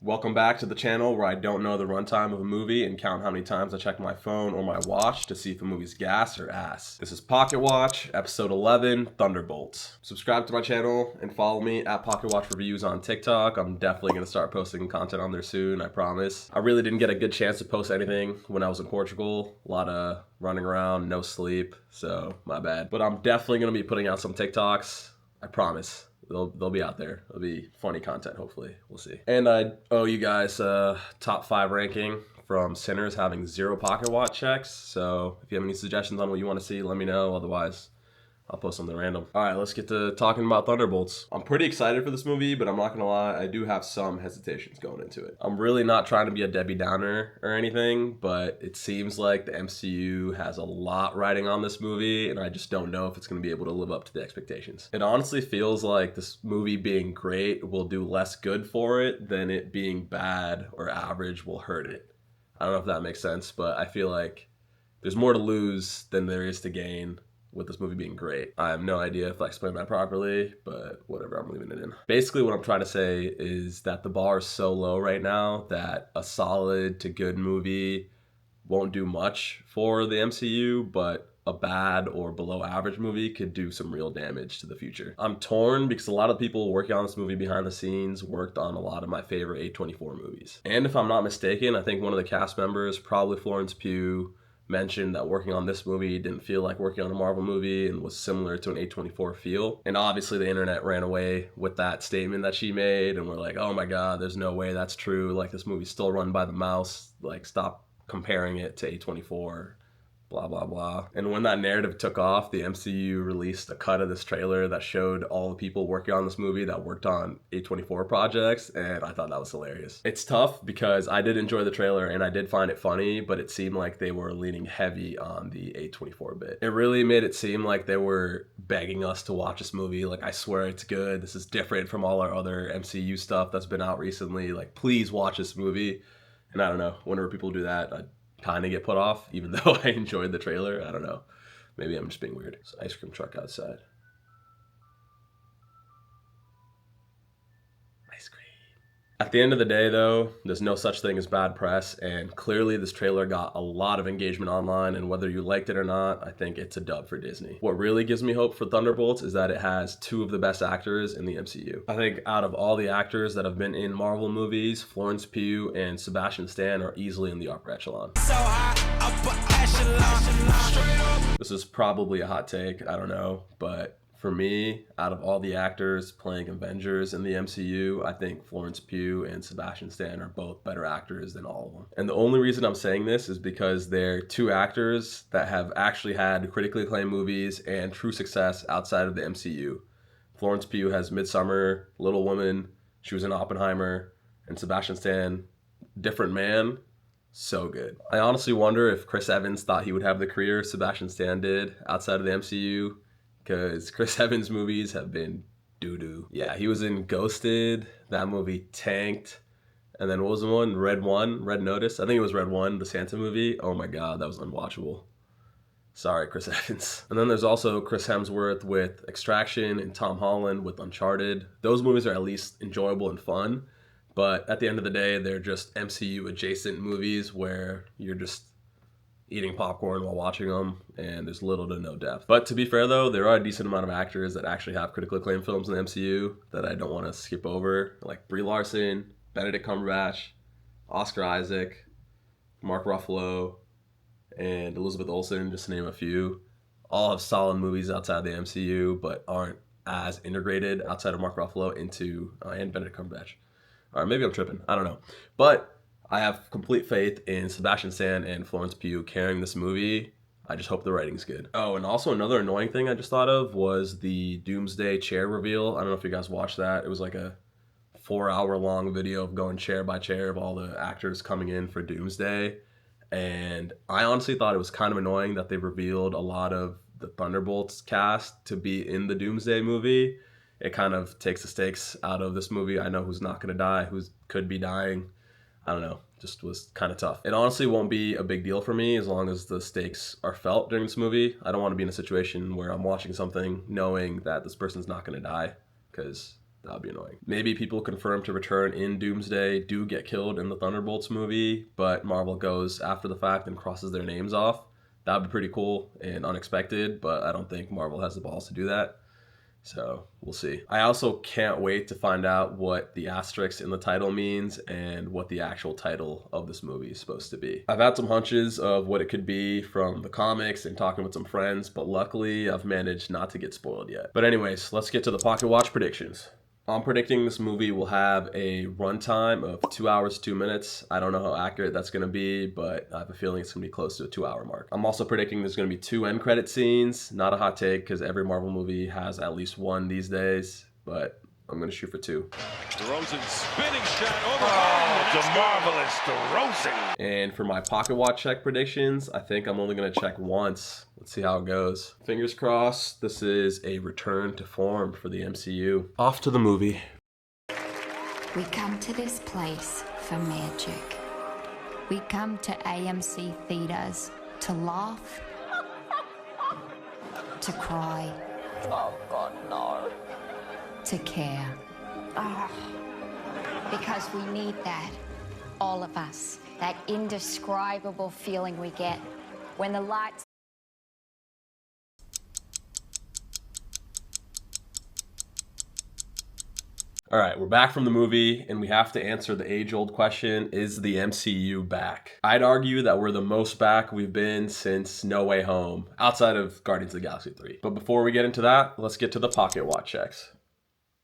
Welcome back to the channel where I don't know the runtime of a movie and count how many times I check my phone or my watch to see if a movie's gas or ass. This is Pocket Watch, episode 11, Thunderbolts. Subscribe to my channel and follow me at Pocket Watch Reviews on TikTok. I'm definitely going to start posting content on there soon, I promise. I really didn't get a good chance to post anything when I was in Portugal. A lot of running around, no sleep, so my bad. But I'm definitely going to be putting out some TikToks, I promise. They'll be out there. It'll be funny content, hopefully. We'll see. And I owe you guys a top 5 ranking from sinners having 0 pocket watch checks. So if you have any suggestions on what you want to see, let me know. Otherwise, I'll post something random. All right, let's get to talking about Thunderbolts. I'm pretty excited for this movie, but I'm not gonna lie, I do have some hesitations going into it. I'm really not trying to be a Debbie Downer or anything, but it seems like the MCU has a lot riding on this movie, and I just don't know if it's gonna be able to live up to the expectations. It honestly feels like this movie being great will do less good for it than it being bad or average will hurt it. I don't know if that makes sense, but I feel like there's more to lose than there is to gain with this movie being great. I have no idea if I explained that properly, but whatever, I'm leaving it in. Basically, what I'm trying to say is that the bar is so low right now that a solid to good movie won't do much for the MCU, but a bad or below average movie could do some real damage to the future. I'm torn because a lot of people working on this movie behind the scenes worked on a lot of my favorite A24 movies. And if I'm not mistaken, I think one of the cast members, probably Florence Pugh, mentioned that working on this movie didn't feel like working on a Marvel movie and was similar to an A24 feel. And obviously the internet ran away with that statement that she made and we're like, oh my god, there's no way that's true. Like, this movie's still run by the mouse. Like, stop comparing it to A24. Blah, blah, blah. And when that narrative took off, the MCU released a cut of this trailer that showed all the people working on this movie that worked on A24 projects, and I thought that was hilarious. It's tough because I did enjoy the trailer and I did find it funny, but it seemed like they were leaning heavy on the A24 bit. It really made it seem like they were begging us to watch this movie. Like, I swear it's good. This is different from all our other MCU stuff that's been out recently. Like, please watch this movie. And I don't know, whenever people do that, I kind of get put off, even though I enjoyed the trailer. I don't know. Maybe I'm just being weird. It's an ice cream truck outside. Ice cream. At the end of the day, though, there's no such thing as bad press, and clearly this trailer got a lot of engagement online, and whether you liked it or not, I think it's a dub for Disney. What really gives me hope for Thunderbolts is that it has 2 of the best actors in the MCU. I think out of all the actors that have been in Marvel movies, Florence Pugh and Sebastian Stan are easily in the upper echelon. This is probably a hot take, I don't know, but for me, out of all the actors playing Avengers in the MCU, I think Florence Pugh and Sebastian Stan are both better actors than all of them. And the only reason I'm saying this is because they're 2 actors that have actually had critically acclaimed movies and true success outside of the MCU. Florence Pugh has Midsummer, Little Woman, she was in Oppenheimer, and Sebastian Stan, different man, so good. I honestly wonder if Chris Evans thought he would have the career Sebastian Stan did outside of the MCU, because Chris Evans' movies have been doo-doo. Yeah, he was in Ghosted. That movie tanked. And then what was the one? Red Notice? I think it was Red 1, the Santa movie. Oh my god, that was unwatchable. Sorry, Chris Evans. And then there's also Chris Hemsworth with Extraction and Tom Holland with Uncharted. Those movies are at least enjoyable and fun, but at the end of the day, they're just MCU adjacent movies where you're just eating popcorn while watching them, and there's little to no depth. But to be fair though, there are a decent amount of actors that actually have critically acclaimed films in the MCU that I don't want to skip over, like Brie Larson, Benedict Cumberbatch, Oscar Isaac, Mark Ruffalo, and Elizabeth Olsen, just to name a few. All have solid movies outside the MCU, but aren't as integrated outside of Mark Ruffalo into, and Benedict Cumberbatch. Or maybe I'm tripping, I don't know. But I have complete faith in Sebastian Stan and Florence Pugh carrying this movie. I just hope the writing's good. Oh, and also another annoying thing I just thought of was the Doomsday chair reveal. I don't know if you guys watched that. It was like a 4-hour long video of going chair by chair of all the actors coming in for Doomsday. And I honestly thought it was kind of annoying that they revealed a lot of the Thunderbolts cast to be in the Doomsday movie. It kind of takes the stakes out of this movie. I know who's not going to die, who could be dying. I don't know, just was kind of tough. It honestly won't be a big deal for me as long as the stakes are felt during this movie. I don't want to be in a situation where I'm watching something knowing that this person's not going to die, because That would be annoying. Maybe people confirmed to return in Doomsday do get killed in the Thunderbolts movie, but Marvel goes after the fact and crosses their names off. That would be pretty cool and unexpected, but I don't think Marvel has the balls to do that. So we'll see. I also can't wait to find out what the asterisk in the title means and what the actual title of this movie is supposed to be. I've had some hunches of what it could be from the comics and talking with some friends, but luckily I've managed not to get spoiled yet. But anyways, let's get to the Pocket Watch predictions. I'm predicting this movie will have a runtime of 2 hours, 2 minutes. I don't know how accurate that's going to be, but I have a feeling it's going to be close to a 2-hour mark. I'm also predicting there's going to be 2 end credit scenes. Not a hot take because every Marvel movie has at least one these days, but I'm going to shoot for 2. DeRozan spinning shot over. Oh, marvelous DeRozan. And for my pocket watch check predictions, I think I'm only going to check once. Let's see how it goes. Fingers crossed, this is a return to form for the MCU. Off to the movie. We come to this place for magic. We come to AMC theaters to laugh, to cry. Oh, God, no. To care. Because we need that, all of us. That indescribable feeling we get when the lights... All right, we're back from the movie, and we have to answer the age-old question, is the MCU back? I'd argue that we're the most back we've been since No Way Home, outside of Guardians of the Galaxy 3. But before we get into that, let's get to the pocket watch checks.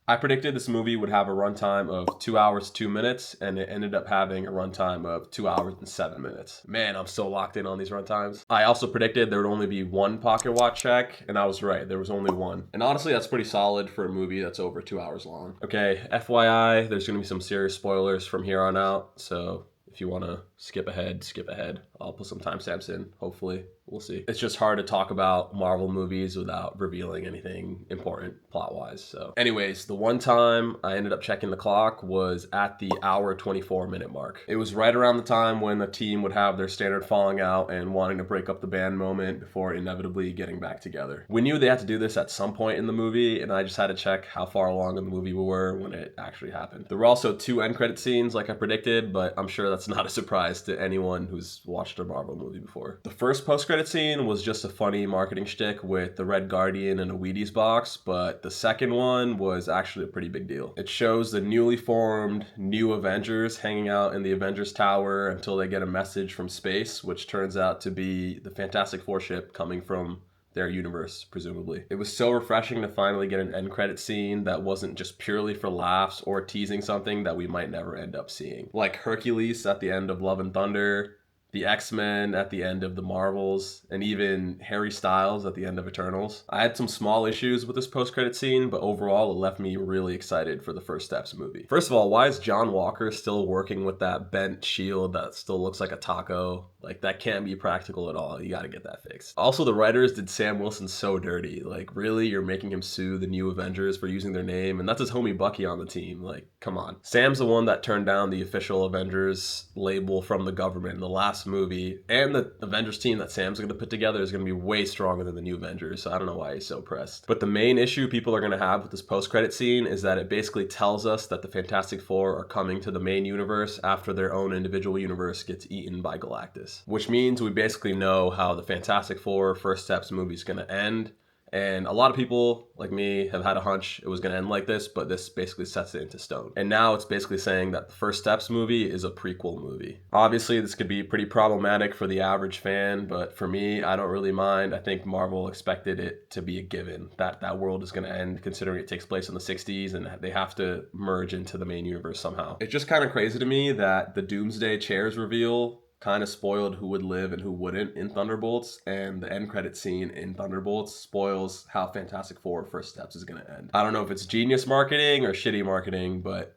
I predicted this movie would have a runtime of 2 hours, 2 minutes, and it ended up having a runtime of 2 hours and 7 minutes. Man, I'm so locked in on these runtimes. I also predicted there would only be one pocket watch check, and I was right. There was only one. And honestly, that's pretty solid for a movie that's over 2 hours long. Okay, FYI, there's going to be some serious spoilers from here on out, so if you want to skip ahead, skip ahead. I'll put some timestamps in, hopefully. We'll see. It's just hard to talk about Marvel movies without revealing anything important plot-wise. So anyways, the one time I ended up checking the clock was at the hour 24-minute mark. It was right around the time when the team would have their standard falling out and wanting to break up the band moment before inevitably getting back together. We knew they had to do this at some point in the movie, and I just had to check how far along in the movie we were when it actually happened. There were also 2 end credit scenes like I predicted, but I'm sure that's not a surprise to anyone who's watched a Marvel movie before. The first post-credit scene was just a funny marketing shtick with the Red Guardian and a Wheaties box, but the second one was actually a pretty big deal. It shows the newly formed New Avengers hanging out in the Avengers Tower until they get a message from space, which turns out to be the Fantastic Four ship coming from their universe, presumably. It was so refreshing to finally get an end credit scene that wasn't just purely for laughs or teasing something that we might never end up seeing. Like Hercules at the end of Love and Thunder, the X-Men at the end of the Marvels, and even Harry Styles at the end of Eternals. I had some small issues with this post-credit scene, but overall it left me really excited for the First Steps movie. First of all, why is John Walker still working with that bent shield that still looks like a taco? Like, that can't be practical at all. You gotta get that fixed. Also, the writers did Sam Wilson so dirty. Like, really? You're making him sue the New Avengers for using their name? And that's his homie Bucky on the team. Like, come on. Sam's the one that turned down the official Avengers label from the government in the last movie, and the Avengers team that Sam's going to put together is going to be way stronger than the New Avengers, so I don't know why he's so pressed. But the main issue people are going to have with this post-credit scene is that it basically tells us that the Fantastic Four are coming to the main universe after their own individual universe gets eaten by Galactus, which means we basically know how the Fantastic Four First Steps movie is going to end. And a lot of people, like me, have had a hunch it was going to end like this, but this basically sets it into stone. And now it's basically saying that the First Steps movie is a prequel movie. Obviously, this could be pretty problematic for the average fan, but for me, I don't really mind. I think Marvel expected it to be a given that that world is going to end, considering it takes place in the 60s and they have to merge into the main universe somehow. It's just kind of crazy to me that the Doomsday chairs reveal kind of spoiled who would live and who wouldn't in Thunderbolts, and the end credit scene in Thunderbolts spoils how Fantastic Four First Steps is going to end. I don't know if it's genius marketing or shitty marketing, but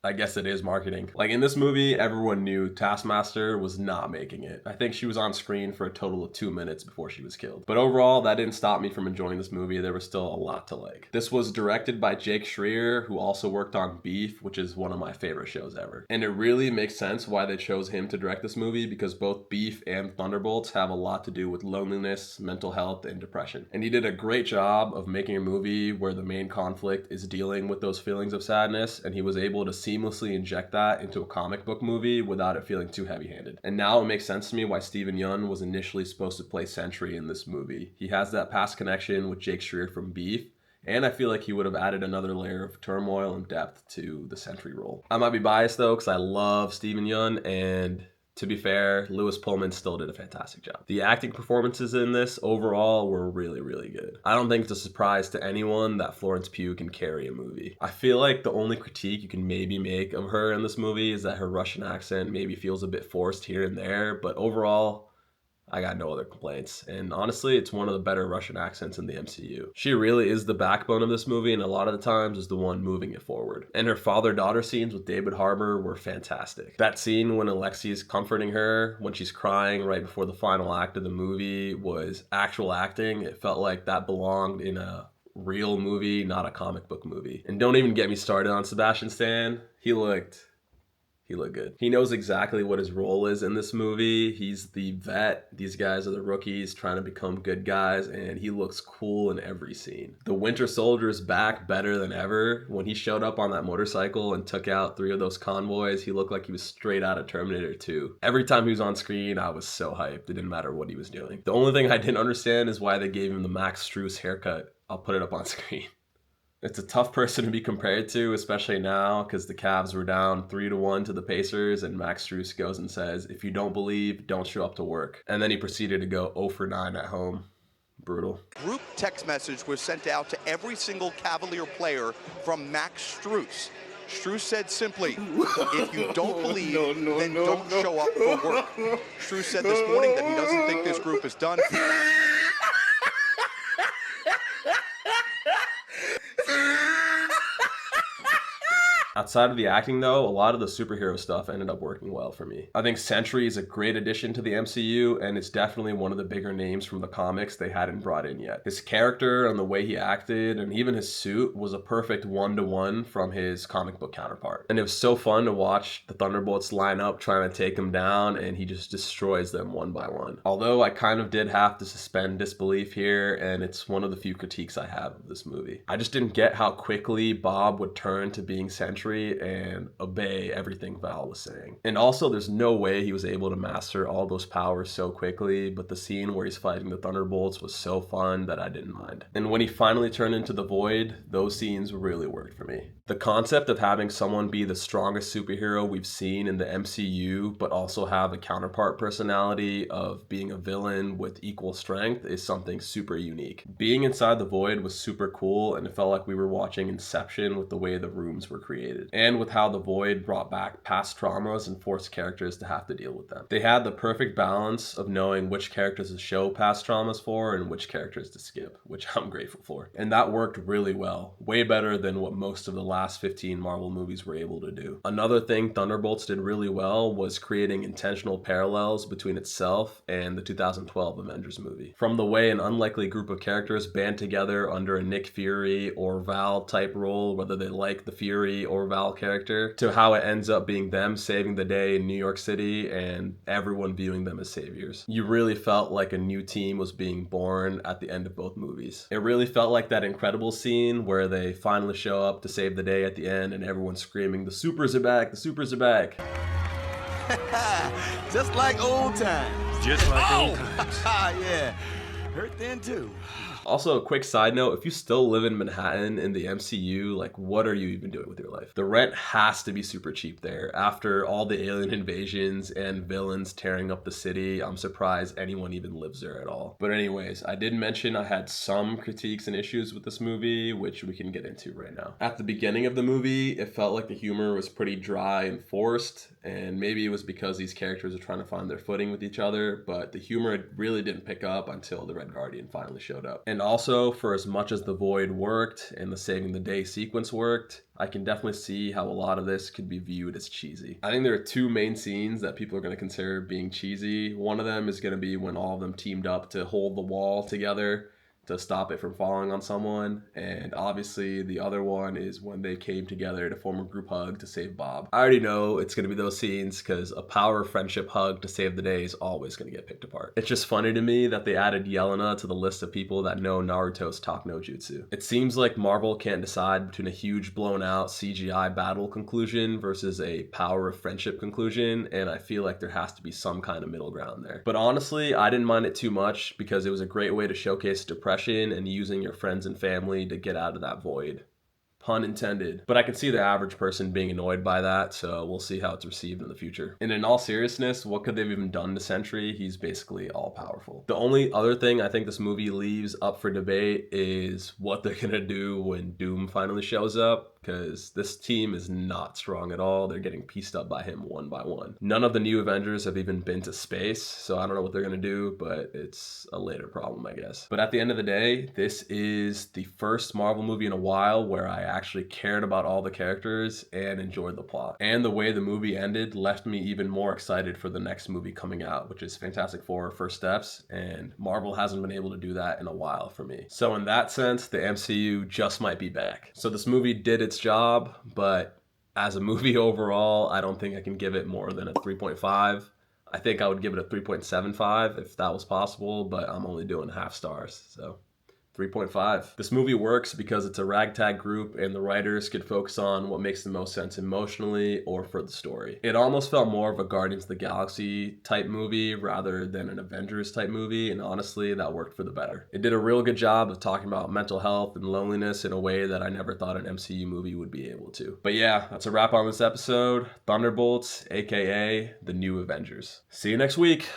I guess it is marketing. Like in this movie, everyone knew Taskmaster was not making it. I think she was on screen for a total of 2 minutes before she was killed. But overall, that didn't stop me from enjoying this movie. There was still a lot to like. This was directed by Jake Schreier, who also worked on Beef, which is one of my favorite shows ever. And it really makes sense why they chose him to direct this movie, because both Beef and Thunderbolts have a lot to do with loneliness, mental health, and depression. And he did a great job of making a movie where the main conflict is dealing with those feelings of sadness, and he was able to seamlessly inject that into a comic book movie without it feeling too heavy-handed. And now it makes sense to me why Steven Yeun was initially supposed to play Sentry in this movie. He has that past connection with Jake Schreier from Beef, and I feel like he would have added another layer of turmoil and depth to the Sentry role. I might be biased though, because I love Steven Yeun, and to be fair, Lewis Pullman still did a fantastic job. The acting performances in this overall were really, really good. I don't think it's a surprise to anyone that Florence Pugh can carry a movie. I feel like the only critique you can maybe make of her in this movie is that her Russian accent maybe feels a bit forced here and there, but overall, I got no other complaints. And honestly, it's one of the better Russian accents in the MCU. She really is the backbone of this movie, and a lot of the times is the one moving it forward. And her father-daughter scenes with David Harbour were fantastic. That scene when Alexi's comforting her when she's crying right before the final act of the movie was actual acting. It felt like that belonged in a real movie, not a comic book movie. And don't even get me started on Sebastian Stan. He looked good. He knows exactly what his role is in this movie. He's the vet. These guys are the rookies trying to become good guys, and he looks cool in every scene. The Winter Soldier is back better than ever. When he showed up on that motorcycle and took out 3 of those convoys, he looked like he was straight out of Terminator 2. Every time he was on screen, I was so hyped. It didn't matter what he was doing. The only thing I didn't understand is why they gave him the Max Strus haircut. I'll put it up on screen. It's a tough person to be compared to, especially now, because the Cavs were down 3-1 to the Pacers, and Max Strus goes and says, "If you don't believe, don't show up to work." And then he proceeded to go 0 for 9 at home. Brutal. Group text message was sent out to every single Cavalier player from Max Strus. Strus said simply, "If you don't believe, then don't show up for work." Strus said this morning that he doesn't think this group is done. Outside of the acting though, a lot of the superhero stuff ended up working well for me. I think Sentry is a great addition to the MCU, and it's definitely one of the bigger names from the comics they hadn't brought in yet. His character and the way he acted, and even his suit, was a perfect one-to-one from his comic book counterpart. And it was so fun to watch the Thunderbolts line up trying to take him down, and he just destroys them one by one. Although I kind of did have to suspend disbelief here, and it's one of the few critiques I have of this movie. I just didn't get how quickly Bob would turn to being Sentry and obey everything Val was saying. And also, there's no way he was able to master all those powers so quickly, but the scene where he's fighting the Thunderbolts was so fun that I didn't mind. And when he finally turned into the Void, those scenes really worked for me. The concept of having someone be the strongest superhero we've seen in the MCU, but also have a counterpart personality of being a villain with equal strength is something super unique. Being inside the Void was super cool, and it felt like we were watching Inception with the way the rooms were created, and with how the Void brought back past traumas and forced characters to have to deal with them. They had the perfect balance of knowing which characters to show past traumas for and which characters to skip, which I'm grateful for. And that worked really well, way better than what most of the last 15 Marvel movies were able to do. Another thing Thunderbolts did really well was creating intentional parallels between itself and the 2012 Avengers movie. From the way an unlikely group of characters band together under a Nick Fury or Val type role, whether they like the Fury or Val character, to how it ends up being them saving the day in New York City and everyone viewing them as saviors. You really felt like a new team was being born at the end of both movies. It really felt like that Incredible scene where they finally show up to save the day at the end and everyone's screaming, "The supers are back, the supers are back." Just like old times. Just like old times. Yeah, hurt then too. Also, a quick side note, if you still live in Manhattan in the MCU, like, what are you even doing with your life? The rent has to be super cheap there. After all the alien invasions and villains tearing up the city, I'm surprised anyone even lives there at all. But anyways, I did mention I had some critiques and issues with this movie, which we can get into right now. At the beginning of the movie, it felt like the humor was pretty dry and forced, and maybe it was because these characters are trying to find their footing with each other, but the humor really didn't pick up until the Red Guardian finally showed up. And And also, for as much as the Void worked and the saving the day sequence worked, I can definitely see how a lot of this could be viewed as cheesy. I think there are two main scenes that people are going to consider being cheesy. One of them is going to be when all of them teamed up to hold the wall together to stop it from falling on someone. And obviously the other one is when they came together to form a group hug to save Bob. I already know it's going to be those scenes because a power friendship hug to save the day is always going to get picked apart. It's just funny to me that they added Yelena to the list of people that know Naruto's talk-no-jutsu. It seems like Marvel can't decide between a huge blown out CGI battle conclusion versus a power of friendship conclusion, and I feel like there has to be some kind of middle ground there. But honestly, I didn't mind it too much because it was a great way to showcase depression and using your friends and family to get out of that void. Pun intended. But I can see the average person being annoyed by that, so we'll see how it's received in the future. And in all seriousness, what could they've even done to Sentry? He's basically all powerful. The only other thing I think this movie leaves up for debate is what they're gonna do when Doom finally shows up, because this team is not strong at all. They're getting pieced up by him one by one. None of the new Avengers have even been to space, so I don't know what they're gonna do, but it's a later problem, I guess. But at the end of the day, this is the first Marvel movie in a while where I actually cared about all the characters and enjoyed the plot. And the way the movie ended left me even more excited for the next movie coming out, which is Fantastic Four: First Steps, and Marvel hasn't been able to do that in a while for me. So in that sense, the MCU just might be back. So this movie did its job, but as a movie overall, I don't think I can give it more than a 3.5. I think I would give it a 3.75 if that was possible, but I'm only doing half stars, so 3.5. This movie works because it's a ragtag group and the writers could focus on what makes the most sense emotionally or for the story. It almost felt more of a Guardians of the Galaxy type movie rather than an Avengers type movie, and honestly, that worked for the better. It did a real good job of talking about mental health and loneliness in a way that I never thought an MCU movie would be able to. But yeah, that's a wrap on this episode. Thunderbolts, aka the new Avengers. See you next week.